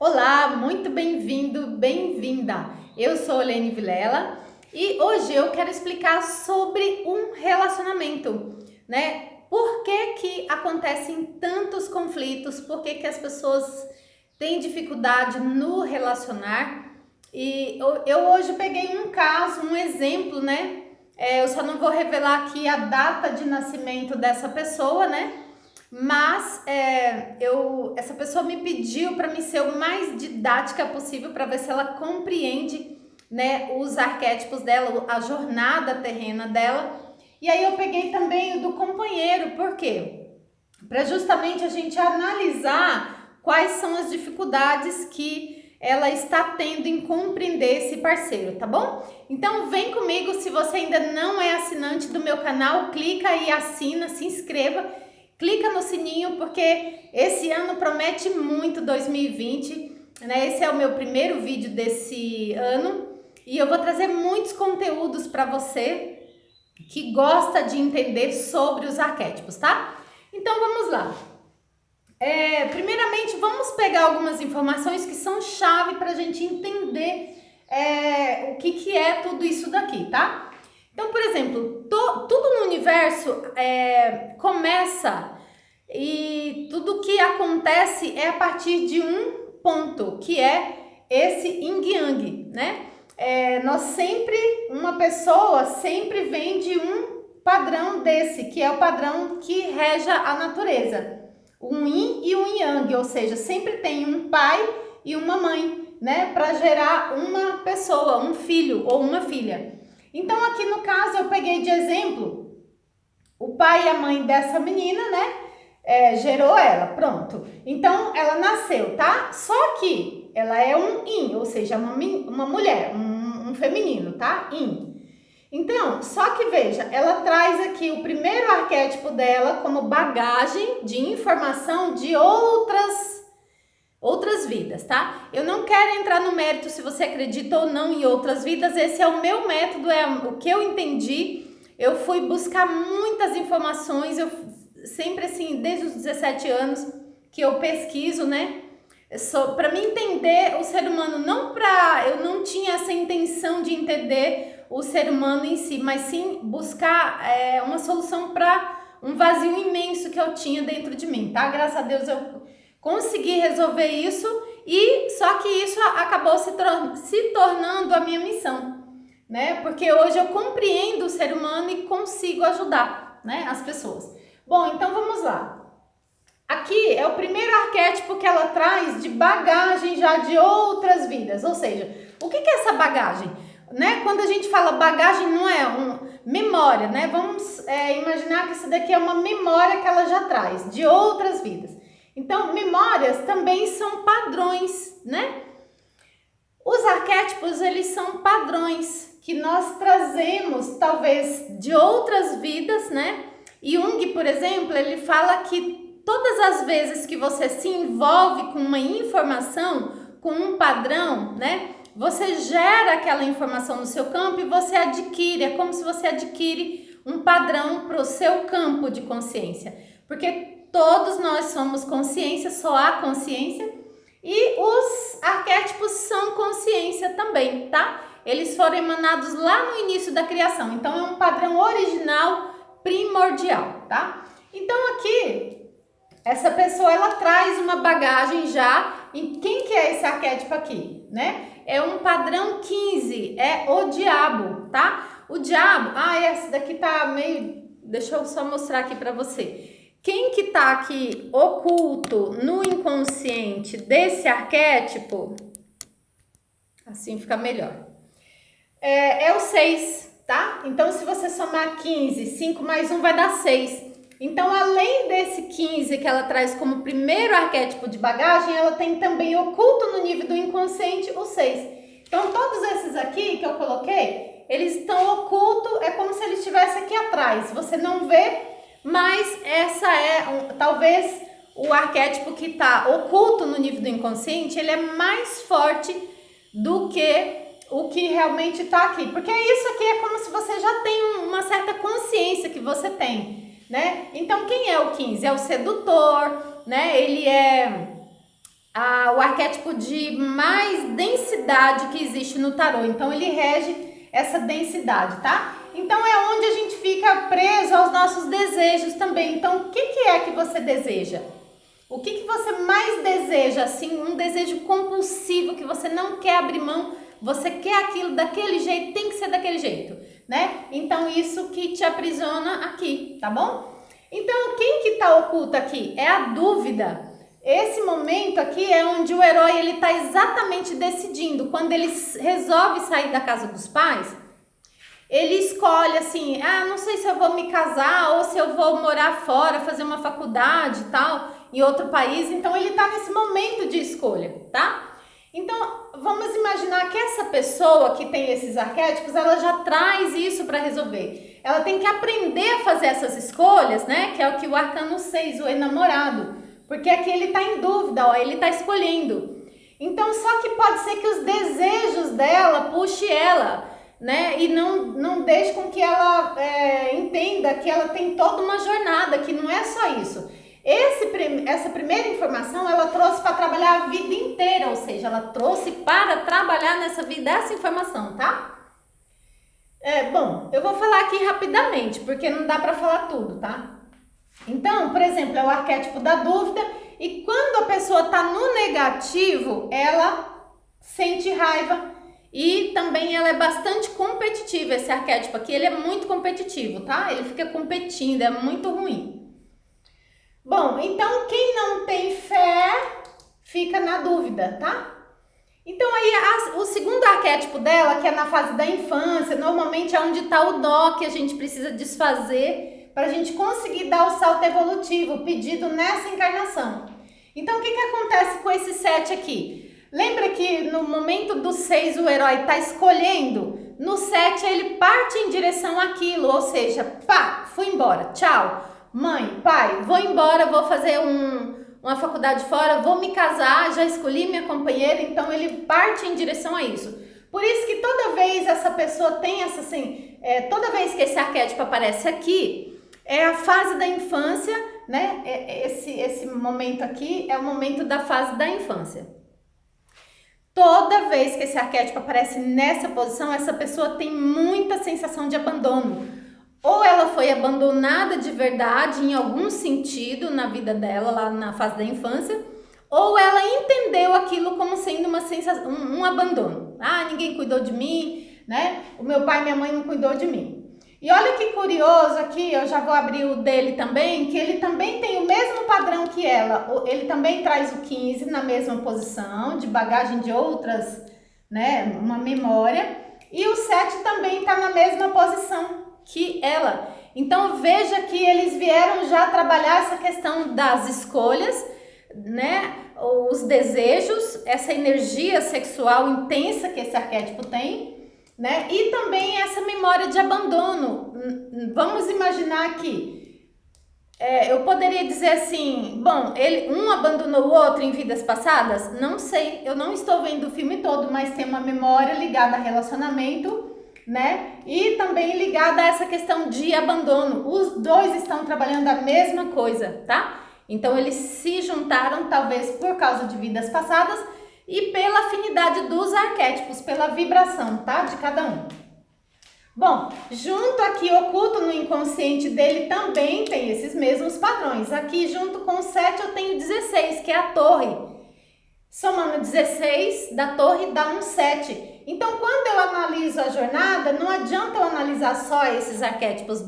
Olá, muito bem-vindo, bem-vinda. Eu sou Lene Vilela e hoje eu quero explicar sobre um relacionamento, né? Por que que acontecem tantos conflitos? Por que que as pessoas têm dificuldade no relacionar? E eu hoje peguei um caso, um exemplo, né? Eu só não vou revelar aqui a data de nascimento dessa pessoa, né? Mas essa pessoa me pediu para me ser o mais didática possível para ver se ela compreende, né, os arquétipos dela, a jornada terrena dela. E aí eu peguei também o do companheiro, por quê? Para justamente a gente analisar quais são as dificuldades que ela está tendo em compreender esse parceiro, tá bom? Então vem comigo, se você ainda não é assinante do meu canal, clica e assina, se inscreva. Clica no sininho porque esse ano promete muito 2020, né? Esse é o meu primeiro vídeo desse ano e eu vou trazer muitos conteúdos para você que gosta de entender sobre os arquétipos, tá? Então vamos lá. Primeiramente, vamos pegar algumas informações que são chave para a gente entender o que é tudo isso daqui, tá? Então, por exemplo, tudo no universo começa e tudo que acontece é a partir de um ponto, que é esse yin yang, né? Nós sempre, uma pessoa sempre vem de um padrão desse, que é o padrão que rege a natureza. Um yin e um yang, ou seja, sempre tem um pai e uma mãe, né? Para gerar uma pessoa, um filho ou uma filha. Então, aqui no caso, eu peguei de exemplo o pai e a mãe dessa menina, né? Gerou ela, pronto. Então, ela nasceu, tá? Só que ela é um yin, ou seja, uma mulher, um feminino, tá? Yin. Então, só que veja, ela traz aqui o primeiro arquétipo dela como bagagem de informação de outras vidas, tá? Eu não quero entrar no mérito se você acredita ou não em outras vidas, esse é o meu método, é o que eu entendi. Eu fui buscar muitas informações, eu sempre assim, desde os 17 anos que eu pesquiso, né? Para me entender o ser humano, eu não tinha essa intenção de entender o ser humano em si, mas sim buscar uma solução para um vazio imenso que eu tinha dentro de mim, tá? Graças a Deus eu consegui resolver isso e só que isso acabou se tornando a minha missão, né? Porque hoje eu compreendo o ser humano e consigo ajudar, né, as pessoas. Bom, então vamos lá. Aqui é o primeiro arquétipo que ela traz de bagagem já de outras vidas, ou seja, o que é essa bagagem? Né? Quando a gente fala bagagem, não é memória, né? Vamos imaginar que isso daqui é uma memória que ela já traz de outras vidas. Então, memórias também são padrões, né? Os arquétipos, eles são padrões que nós trazemos, talvez, de outras vidas, né? Jung, por exemplo, ele fala que todas as vezes que você se envolve com uma informação, com um padrão, né? Você gera aquela informação no seu campo e você adquire, é como se você adquire um padrão para o seu campo de consciência. Porque todos nós somos consciência, só há consciência e os arquétipos são consciência também, tá? Eles foram emanados lá no início da criação, então é um padrão original primordial, tá? Então aqui essa pessoa, ela traz uma bagagem já. E quem que é esse arquétipo aqui, né? É um padrão 15, é o diabo, tá? O diabo, essa daqui tá meio... Deixa eu só mostrar aqui pra você. Quem que tá aqui oculto no inconsciente desse arquétipo, assim fica melhor, é o 6, tá? Então, se você somar 15, 5 mais 1 vai dar 6. Então, além desse 15 que ela traz como primeiro arquétipo de bagagem, ela tem também oculto no nível do inconsciente o 6. Então, todos esses aqui que eu coloquei, eles estão ocultos, é como se eles estivessem aqui atrás. Você não vê, mas essa talvez o arquétipo que está oculto no nível do inconsciente, ele é mais forte do que o que realmente está aqui. Porque isso aqui é como se você já tem uma certa consciência que você tem, né? Então, quem é o 15? É o sedutor, né? Ele é o arquétipo de mais densidade que existe no tarô. Então ele rege essa densidade, tá? Então é onde a gente fica preso aos nossos desejos também. Então o que é que você deseja? O que você mais deseja, assim, um desejo compulsivo que você não quer abrir mão, você quer aquilo daquele jeito, tem que ser daquele jeito, né? Então isso que te aprisiona aqui, tá bom? Então quem que tá oculto aqui? É a dúvida. Esse momento aqui é onde o herói ele tá exatamente decidindo. Quando ele resolve sair da casa dos pais, ele escolhe assim, não sei se eu vou me casar ou se eu vou morar fora, fazer uma faculdade e tal, em outro país. Então ele tá nesse momento de escolha, tá? Então vamos imaginar que essa pessoa que tem esses arquétipos, ela já traz isso para resolver. Ela tem que aprender a fazer essas escolhas, né? Que é o que o arcano 6, o enamorado. Porque aqui ele tá em dúvida, ó, ele tá escolhendo. Então só que pode ser que os desejos dela puxe ela, né? E não deixe com que ela entenda que ela tem toda uma jornada, que não é só isso. Essa primeira informação ela trouxe para trabalhar a vida inteira, ou seja, ela trouxe para trabalhar nessa vida essa informação, tá? Bom, eu vou falar aqui rapidamente, porque não dá para falar tudo, tá? Então, por exemplo, é o arquétipo da dúvida, e quando a pessoa está no negativo, ela sente raiva. E também ela é bastante competitiva, esse arquétipo aqui, ele é muito competitivo, tá? Ele fica competindo, é muito ruim. Bom, então quem não tem fé fica na dúvida, tá? Então aí o segundo arquétipo dela, que é na fase da infância, normalmente é onde está o nó que a gente precisa desfazer para a gente conseguir dar o salto evolutivo pedido nessa encarnação. Então o que acontece com esse 7 aqui? Lembra que no momento do 6 o herói está escolhendo? No 7 ele parte em direção àquilo, ou seja, pá, fui embora, tchau. Mãe, pai, vou embora, vou fazer uma faculdade fora, vou me casar, já escolhi minha companheira, então ele parte em direção a isso. Por isso que toda vez essa pessoa tem essa assim, toda vez que esse arquétipo aparece aqui, é a fase da infância, né? Esse momento aqui é o momento da fase da infância. Toda vez que esse arquétipo aparece nessa posição, essa pessoa tem muita sensação de abandono. Ou ela foi abandonada de verdade em algum sentido na vida dela, lá na fase da infância, ou ela entendeu aquilo como sendo uma sensação, um abandono. Ninguém cuidou de mim, né? O meu pai e minha mãe não cuidou de mim. E olha que curioso aqui, eu já vou abrir o dele também, que ele também tem o mesmo padrão que ela. Ele também traz o 15 na mesma posição, de bagagem de outras, né, uma memória. E o 7 também está na mesma posição que ela. Então veja que eles vieram já trabalhar essa questão das escolhas, né, os desejos, essa energia sexual intensa que esse arquétipo tem, né? E também essa memória de abandono. Vamos imaginar que eu poderia dizer assim, bom, um abandonou o outro em vidas passadas? Não sei, eu não estou vendo o filme todo, mas tem uma memória ligada a relacionamento, né? E também ligada a essa questão de abandono. Os dois estão trabalhando a mesma coisa, tá? Então eles se juntaram talvez por causa de vidas passadas e pela afinidade dos arquétipos, pela vibração, tá? De cada um. Bom, junto aqui, oculto no inconsciente dele também tem esses mesmos padrões. Aqui, junto com o 7, eu tenho 16, que é a torre. Somando 16 da torre dá um 7. Então, quando eu analiso a jornada, não adianta eu analisar só esses arquétipos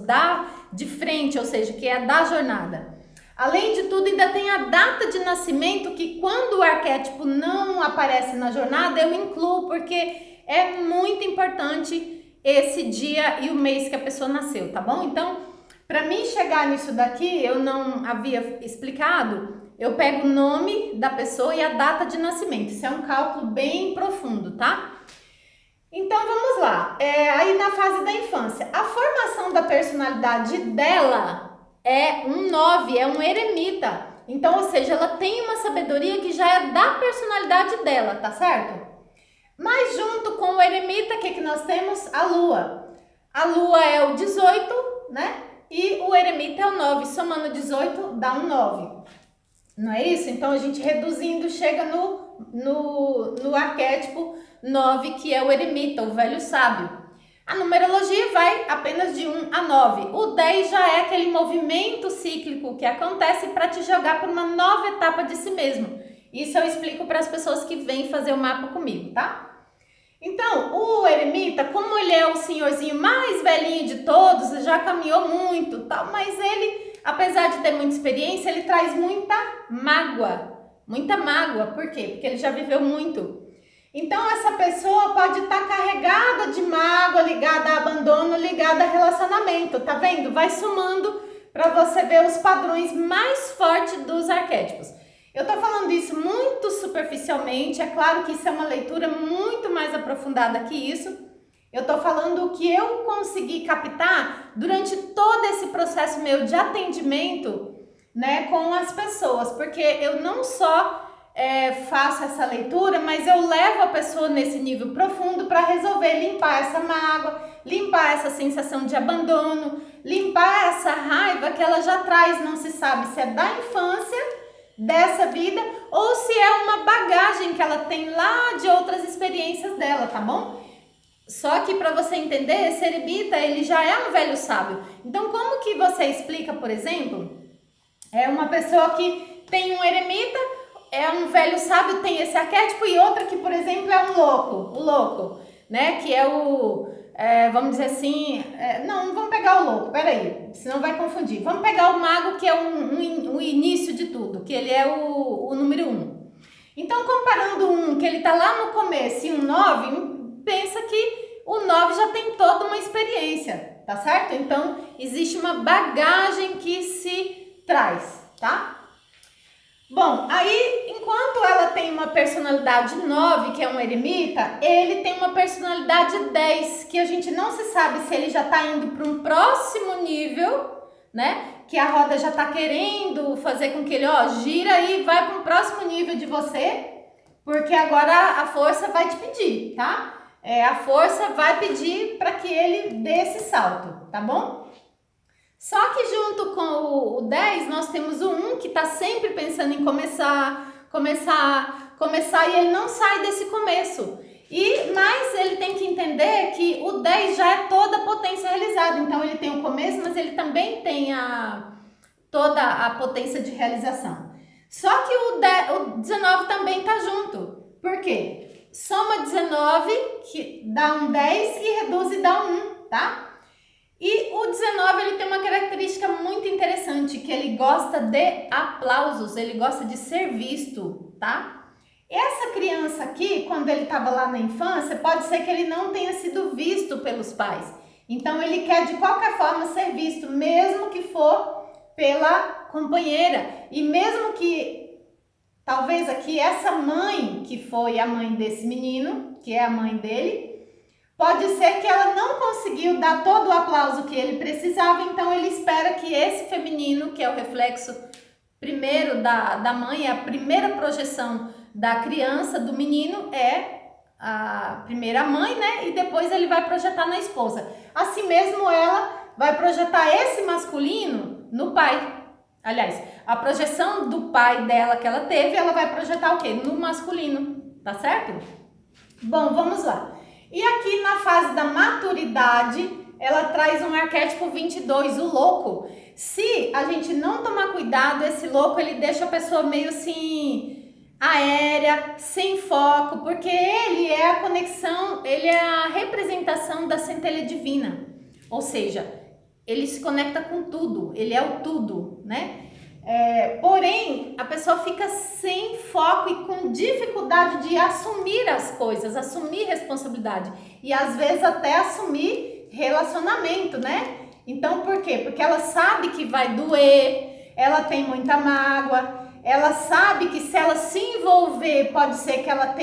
de frente, ou seja, que é da jornada. Além de tudo, ainda tem a data de nascimento, que quando o arquétipo não aparece na jornada, eu incluo, porque é muito importante esse dia e o mês que a pessoa nasceu, tá bom? Então, para mim chegar nisso daqui, eu não havia explicado, eu pego o nome da pessoa e a data de nascimento. Isso é um cálculo bem profundo, tá? Então, vamos lá. Aí na fase da infância, a formação da personalidade dela é um 9, é um eremita. Então, ou seja, ela tem uma sabedoria que já é da personalidade dela, tá certo? Mas junto com o eremita, o que nós temos? A lua. A lua é o 18, né? E o eremita é o 9. Somando 18 dá um 9. Não é isso? Então a gente reduzindo chega no arquétipo 9, que é o eremita, o velho sábio. A numerologia vai apenas de 1 a 9. O 10 já é aquele movimento cíclico que acontece para te jogar para uma nova etapa de si mesmo. Isso eu explico para as pessoas que vêm fazer o mapa comigo, tá? Então, o eremita, como ele é o senhorzinho mais velhinho de todos, já caminhou muito, tal, mas ele, apesar de ter muita experiência, ele traz muita mágoa. Muita mágoa, por quê? Porque ele já viveu muito. Então, essa pessoa pode estar carregada de mágoa, ligada a abandono, ligada a relacionamento, tá vendo? Vai somando para você ver os padrões mais fortes dos arquétipos. Eu tô falando isso muito superficialmente, é claro que isso é uma leitura muito mais aprofundada que isso. Eu tô falando o que eu consegui captar durante todo esse processo meu de atendimento, né, com as pessoas, porque eu não só faço essa leitura, mas eu levo a pessoa nesse nível profundo para resolver limpar essa mágoa, limpar essa sensação de abandono, limpar essa raiva que ela já traz, não se sabe se é da infância, dessa vida, ou se é uma bagagem que ela tem lá de outras experiências dela, tá bom? Só que para você entender, esse eremita, ele já é um velho sábio. Então, como que você explica, por exemplo, uma pessoa que tem um eremita, é um velho sábio, tem esse arquétipo, e outra que, por exemplo, é um louco, o louco, né? Que é vamos dizer assim, não vamos pegar o louco, peraí, senão vai confundir. Vamos pegar o mago, que é o início de tudo, que ele é o número 1. Então, comparando um que ele tá lá no começo e um 9, pensa que o 9 já tem toda uma experiência, tá certo? Então, existe uma bagagem que se traz, tá? Bom, aí, enquanto ela tem uma personalidade 9, que é um eremita, ele tem uma personalidade 10, que a gente não se sabe se ele já está indo para um próximo nível, né? Que a roda já está querendo fazer com que ele, gira aí, vai para um próximo nível de você, porque agora a força vai te pedir, tá? A força vai pedir para que ele dê esse salto, tá bom? Só que junto com o 10, nós temos o 1 que está sempre pensando em começar, e ele não sai desse começo. Mas ele tem que entender que o 10 já é toda a potência realizada. Então ele tem o começo, mas ele também tem toda a potência de realização. Só que o 19 também está junto. Por quê? Soma 19, que dá um 10, e reduz e dá um 1, tá? E o 19, ele tem uma característica muito interessante, que ele gosta de aplausos, ele gosta de ser visto, tá? Essa criança aqui, quando ele estava lá na infância, pode ser que ele não tenha sido visto pelos pais. Então, ele quer de qualquer forma ser visto, mesmo que for pela companheira. E mesmo que, talvez aqui, essa mãe, que foi a mãe desse menino, que é a mãe dele, pode ser que ela não conseguiu dar todo o aplauso que ele precisava, então ele espera que esse feminino, que é o reflexo primeiro da mãe, a primeira projeção da criança, do menino, é a primeira mãe, né? E depois ele vai projetar na esposa. Assim mesmo, ela vai projetar esse masculino no pai. Aliás, a projeção do pai dela que ela teve, ela vai projetar o quê? No masculino, tá certo? Bom, vamos lá. E aqui na fase da maturidade, ela traz um arquétipo 22, o louco. Se a gente não tomar cuidado, esse louco, ele deixa a pessoa meio assim, aérea, sem foco, porque ele é a conexão, ele é a representação da centelha divina. Ou seja, ele se conecta com tudo, ele é o tudo, né? Porém, a pessoa fica sem foco e com dificuldade de assumir as coisas, assumir responsabilidade e às vezes até assumir relacionamento, né? Então, por quê? Porque ela sabe que vai doer, ela tem muita mágoa, ela sabe que se ela se envolver, pode ser que ela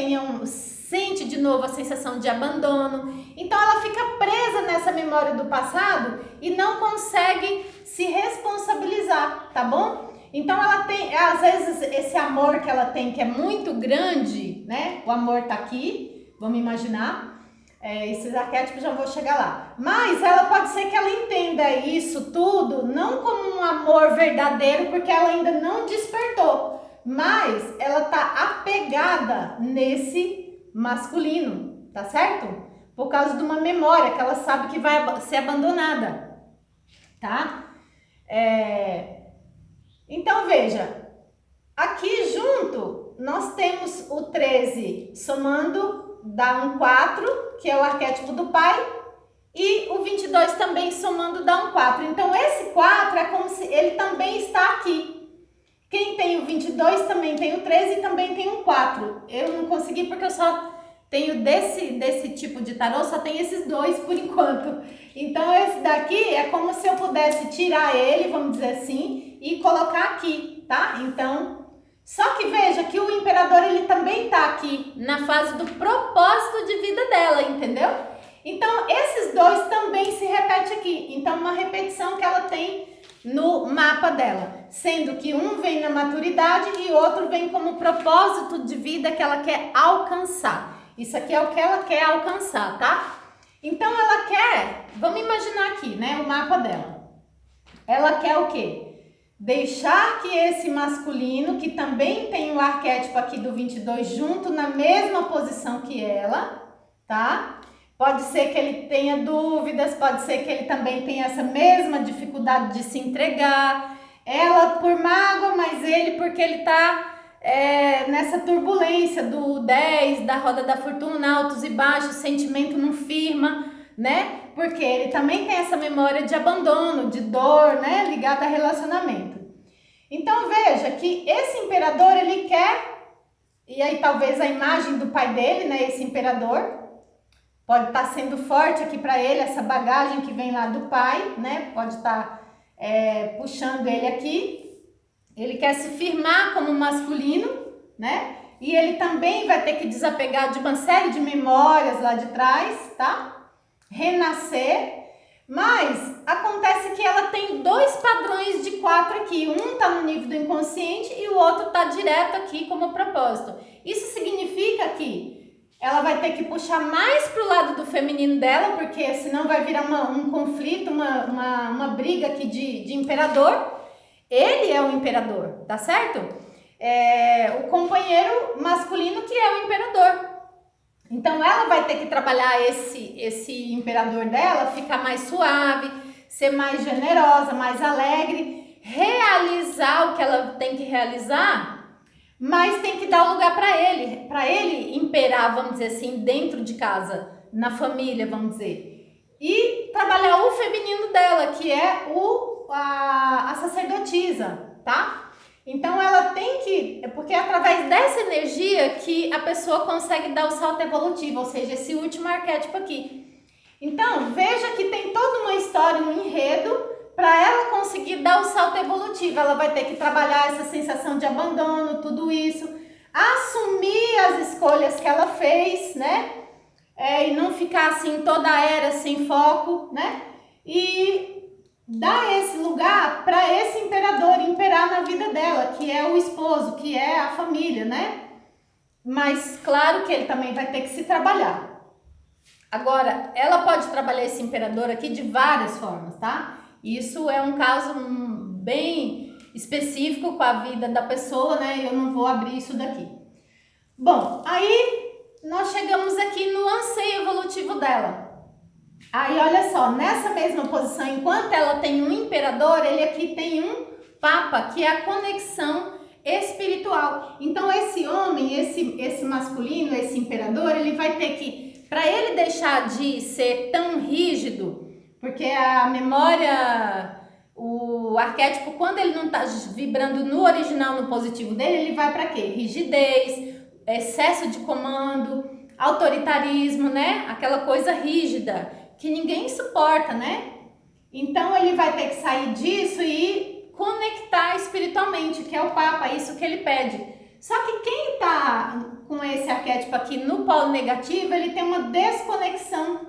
sente de novo a sensação de abandono. Então ela fica presa nessa memória do passado e não consegue se responsabilizar, tá bom? Então ela tem, às vezes, esse amor que ela tem, que é muito grande, né? O amor tá aqui, vamos imaginar. Esses arquétipos já vou chegar lá. Mas ela pode ser que ela entenda isso tudo não como um amor verdadeiro, porque ela ainda não despertou. mas ela tá apegada nesse masculino, tá certo? Por causa de uma memória que ela sabe que vai ser abandonada, tá? Então veja, aqui junto nós temos o 13 somando, dá um 4, que é o arquétipo do pai, e o 22 também somando dá um 4. Então esse 4 é como se ele também está aqui. Quem tem o 22 também tem o 13 e também tem um 4. Eu não consegui porque eu só tenho desse tipo de tarô, só tem esses dois por enquanto. Então esse daqui é como se eu pudesse tirar ele, vamos dizer assim, e colocar aqui, tá? Então, só que veja que o imperador ele também tá aqui na fase do propósito de vida dela, entendeu? Então esses dois também se repetem aqui. Então uma repetição que ela tem no mapa dela, sendo que um vem na maturidade e outro vem como propósito de vida que ela quer alcançar. Isso aqui é o que ela quer alcançar, tá? Então ela quer, vamos imaginar aqui, né, o mapa dela. Ela quer o quê? Deixar que esse masculino, que também tem o arquétipo aqui do 22 junto na mesma posição que ela, tá? Pode ser que ele tenha dúvidas, pode ser que ele também tenha essa mesma dificuldade de se entregar. Ela por mágoa, mas ele porque ele tá nessa turbulência do 10, da roda da fortuna, altos e baixos, sentimento não firma, né? Porque ele também tem essa memória de abandono, de dor, né? Ligada a relacionamento. Então veja que esse imperador, ele quer, e aí talvez a imagem do pai dele, né? Esse imperador pode estar sendo forte aqui para ele, essa bagagem que vem lá do pai, né? Pode estar puxando ele aqui. Ele quer se firmar como masculino, né? E ele também vai ter que desapegar de uma série de memórias lá de trás, tá? Renascer. Mas acontece que ela tem dois padrões de 4 aqui. Um tá no nível do inconsciente e o outro tá direto aqui como propósito. Isso significa que ela vai ter que puxar mais pro lado do feminino dela, porque senão vai virar um conflito, uma briga aqui de imperador. Ele é o imperador, tá certo? O companheiro masculino que é o imperador. Então ela vai ter que trabalhar esse imperador dela, ficar mais suave, ser mais generosa, mais alegre, realizar o que ela tem que realizar, mas tem que dar lugar para ele imperar, vamos dizer assim, dentro de casa, na família, vamos dizer. E trabalhar o feminino dela, que é a sacerdotisa, tá? Então ela tem que, porque é através dessa energia que a pessoa consegue dar o salto evolutivo, ou seja, esse último arquétipo aqui. Então veja que tem toda uma história, um enredo, para ela conseguir dar o salto evolutivo. Ela vai ter que trabalhar essa sensação de abandono, tudo isso, assumir as escolhas que ela fez, né? E não ficar assim toda a era sem foco, né? E dar esse lugar para esse imperador imperar na vida dela, que é o esposo, que é a família, né? Mas claro que ele também vai ter que se trabalhar. Agora, ela pode trabalhar esse imperador aqui de várias formas, tá? Isso é um caso bem específico com a vida da pessoa, né? Eu não vou abrir isso daqui. Bom, aí nós chegamos aqui no anseio evolutivo dela. Aí olha só, nessa mesma posição, enquanto ela tem um imperador, ele aqui tem um papa, que é a conexão espiritual. Então esse homem, esse masculino, esse imperador, ele vai ter que, para ele deixar de ser tão rígido, porque a memória, o arquétipo, quando ele não está vibrando no original, no positivo dele, ele vai para quê? Rigidez, excesso de comando, autoritarismo, né? Aquela coisa rígida que ninguém suporta, né? Então ele vai ter que sair disso e conectar espiritualmente, que é o Papa, isso que ele pede. Só que quem tá com esse arquétipo aqui no polo negativo, ele tem uma desconexão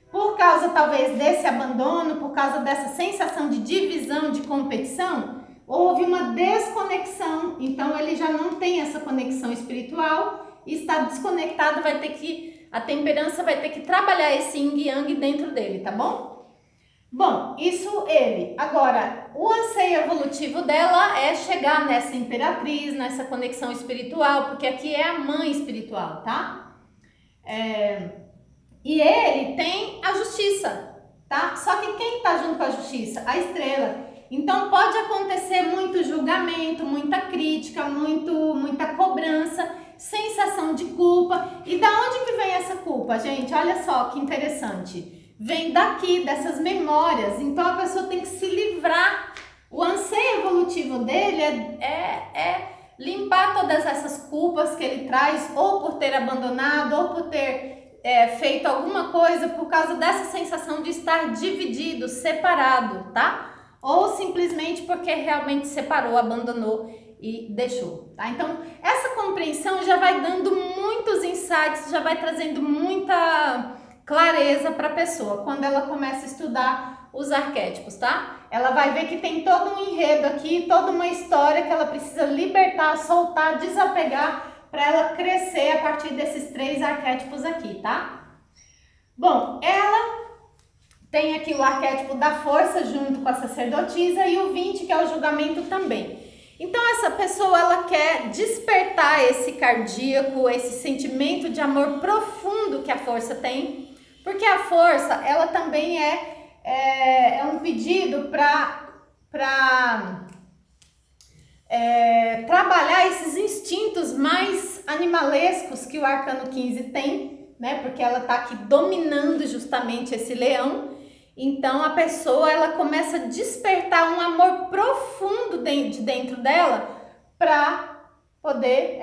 por causa talvez desse abandono, por causa dessa sensação de divisão, de competição, houve uma desconexão. Então ele já não tem essa conexão espiritual, está desconectado, vai ter que, a temperança vai ter que trabalhar esse yin yang dentro dele, tá bom? Bom, isso ele. Agora, o anseio evolutivo dela é chegar nessa imperatriz, nessa conexão espiritual, porque aqui é a mãe espiritual, tá? E ele tem a justiça, tá? Só que quem tá junto com a justiça? A estrela. Então pode acontecer muito julgamento, muita crítica, muita cobrança, sensação de culpa. E da onde que vem essa culpa, gente? Olha só que interessante. Vem daqui, dessas memórias. Então a pessoa tem que se livrar. O anseio evolutivo dele é limpar todas essas culpas que ele traz, ou por ter abandonado, ou por ter feito alguma coisa por causa dessa sensação de estar dividido, separado, tá? Ou simplesmente porque realmente separou, abandonou e deixou, tá? Então, essa compreensão já vai dando muitos insights, já vai trazendo muita clareza para a pessoa quando ela começa a estudar os arquétipos, tá? Ela vai ver que tem todo um enredo aqui, toda uma história que ela precisa libertar, soltar, desapegar para ela crescer a partir desses 3 arquétipos aqui, tá? Bom, ela tem aqui o arquétipo da força junto com a sacerdotisa e o 20, que é o julgamento também. Então essa pessoa, ela quer despertar esse cardíaco, esse sentimento de amor profundo que a força tem, porque a força, ela também é um pedido para trabalhar esses instintos mais animalescos que o arcano 15 tem, né? Porque ela tá aqui dominando justamente esse leão. Então a pessoa, ela começa a despertar um amor profundo de dentro dela para poder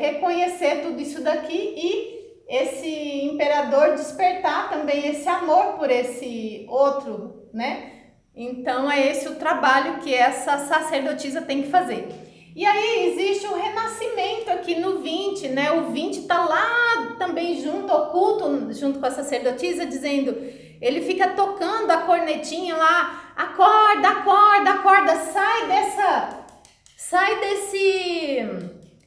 reconhecer tudo isso daqui e esse imperador despertar também esse amor por esse outro, né? Então é esse o trabalho que essa sacerdotisa tem que fazer. E aí existe o renascimento aqui no 20, né? O 20 tá lá também junto, oculto, junto com a sacerdotisa, dizendo, ele fica tocando a cornetinha lá, acorda, acorda, acorda, sai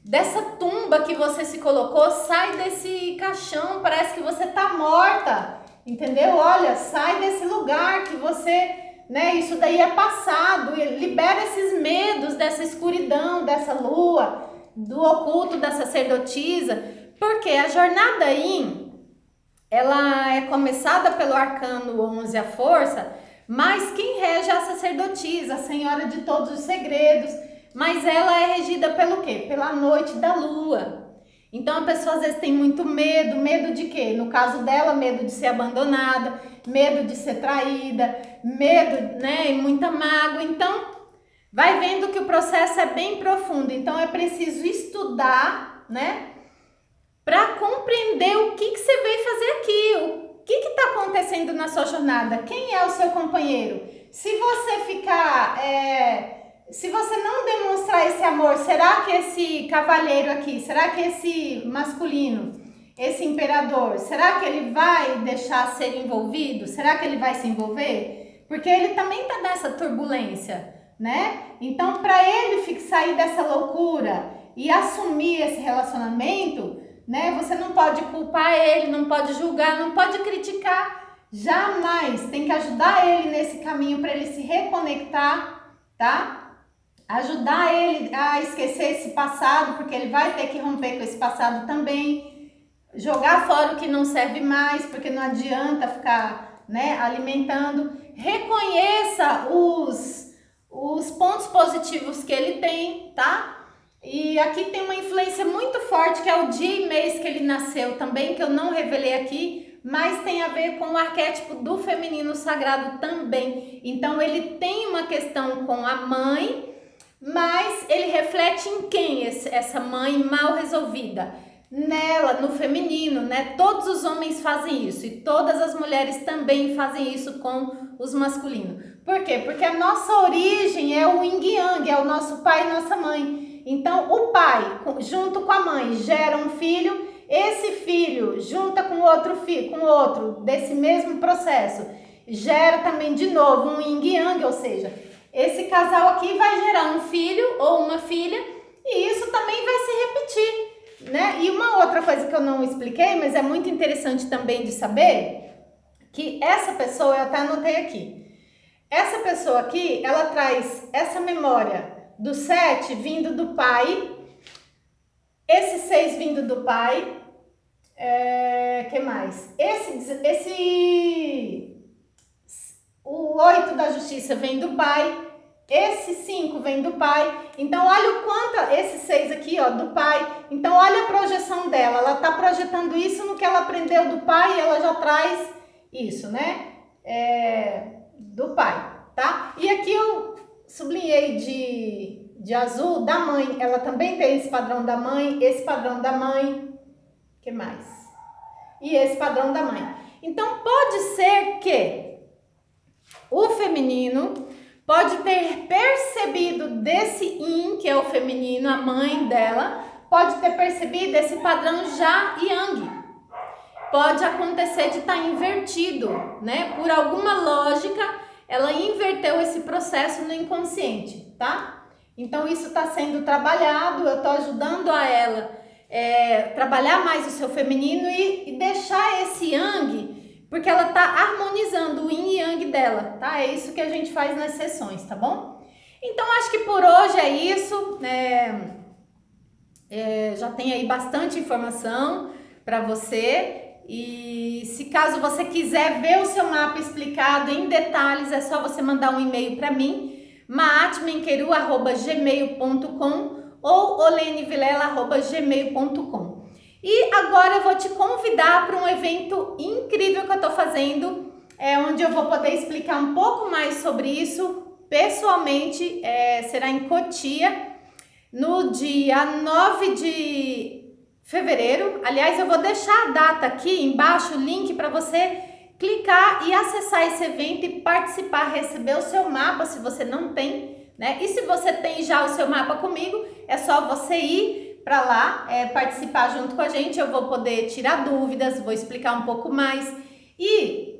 dessa tumba que você se colocou, sai desse caixão, parece que você tá morta, entendeu? Olha, sai desse lugar que você, né, isso daí é passado, libera esses medos dessa escuridão, dessa lua, do oculto da sacerdotisa, porque a jornada aí, ela é começada pelo arcano 11, a força, mas quem rege é a sacerdotisa, a senhora de todos os segredos, mas ela é regida pelo quê? Pela noite da lua. Então a pessoa às vezes tem muito medo, medo de quê? No caso dela, medo de ser abandonada, medo de ser traída, medo, né, e muita mágoa. Então vai vendo que o processo é bem profundo, então é preciso estudar, né, para compreender o que você veio fazer aqui, o que está acontecendo na sua jornada, quem é o seu companheiro. Se você ficar, se você não demonstrar esse amor, será que esse cavalheiro aqui, será que esse masculino, esse imperador, será que ele vai deixar ser envolvido? Será que ele vai se envolver? Porque ele também está nessa turbulência, né? Então, para ele sair dessa loucura e assumir esse relacionamento, né? Você não pode culpar ele, não pode julgar, não pode criticar, jamais. Tem que ajudar ele nesse caminho para ele se reconectar, tá? Ajudar ele a esquecer esse passado, porque ele vai ter que romper com esse passado também. Jogar fora o que não serve mais, porque não adianta ficar, né, alimentando. Reconheça os pontos positivos que ele tem, tá? E aqui tem uma influência muito forte, que é o dia e mês que ele nasceu também, que eu não revelei aqui, mas tem a ver com o arquétipo do feminino sagrado também. Então ele tem uma questão com a mãe, mas ele reflete em quem essa mãe mal resolvida? Nela, no feminino, né? Todos os homens fazem isso e todas as mulheres também fazem isso com os masculinos. Por quê? Porque a nossa origem é o yin yang, é o nosso pai e nossa mãe. Então, o pai, junto com a mãe, gera um filho, esse filho junta com outro filho, com outro desse mesmo processo, gera também de novo um yin yang, ou seja, esse casal aqui vai gerar um filho ou uma filha e isso também vai se repetir, né? E uma outra coisa que eu não expliquei, mas é muito interessante também de saber, que essa pessoa, eu até anotei aqui, essa pessoa aqui, ela traz essa memória do 7 vindo do pai, esse 6 vindo do pai, que mais? O 8 da justiça vem do pai, esse 5 vem do pai, então olha o quanto, esse 6 aqui, ó, do pai, então olha a projeção dela, ela tá projetando isso no que ela aprendeu do pai e ela já traz isso, né, do pai, tá? E aqui eu sublinhei de azul, da mãe, ela também tem esse padrão da mãe, esse padrão da mãe, que mais? E esse padrão da mãe. Então pode ser que o feminino pode ter percebido desse yin, que é o feminino, a mãe dela, pode ter percebido esse padrão já yang. Pode acontecer de estar invertido, né? Por alguma lógica, ela inverteu esse processo no inconsciente, tá? Então isso está sendo trabalhado, eu estou ajudando a ela trabalhar mais o seu feminino e deixar esse yang, porque ela tá harmonizando o yin e yang dela, tá? É isso que a gente faz nas sessões, tá bom? Então, acho que por hoje é isso, já tem aí bastante informação para você, e se caso você quiser ver o seu mapa explicado em detalhes, é só você mandar um e-mail para mim, maatmenqueru@gmail.com ou olenevilela@gmail.com. E agora eu vou te convidar para um evento incrível que eu tô fazendo, onde eu vou poder explicar um pouco mais sobre isso pessoalmente, será em Cotia, no dia 9 de fevereiro. Aliás, eu vou deixar a data aqui embaixo, o link para você clicar e acessar esse evento e participar, receber o seu mapa, se você não tem, né? E se você tem já o seu mapa comigo, é só você ir para lá, participar junto com a gente. Eu vou poder tirar dúvidas, vou explicar um pouco mais. E,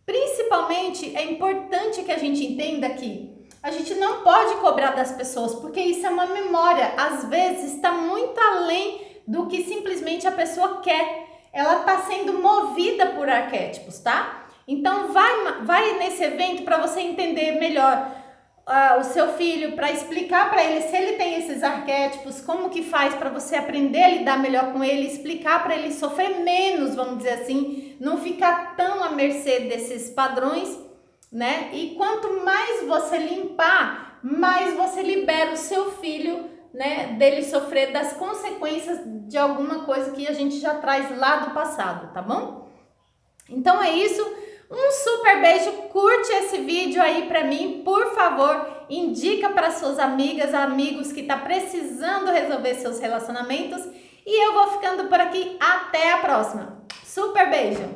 principalmente, é importante que a gente entenda que a gente não pode cobrar das pessoas, porque isso é uma memória. Às vezes, está muito além do que simplesmente a pessoa quer. Ela está sendo movida por arquétipos, tá? Então, vai nesse evento para você entender melhor o seu filho, para explicar para ele se ele tem esses arquétipos, como que faz para você aprender a lidar melhor com ele, explicar para ele sofrer menos, vamos dizer assim, não ficar tão à mercê desses padrões, né? E quanto mais você limpar, mais você libera o seu filho, né, dele sofrer das consequências de alguma coisa que a gente já traz lá do passado, tá bom? Então é isso. Um super beijo, curte esse vídeo aí pra mim, por favor, indica para suas amigas, amigos que tá precisando resolver seus relacionamentos, e eu vou ficando por aqui, até a próxima. Super beijo!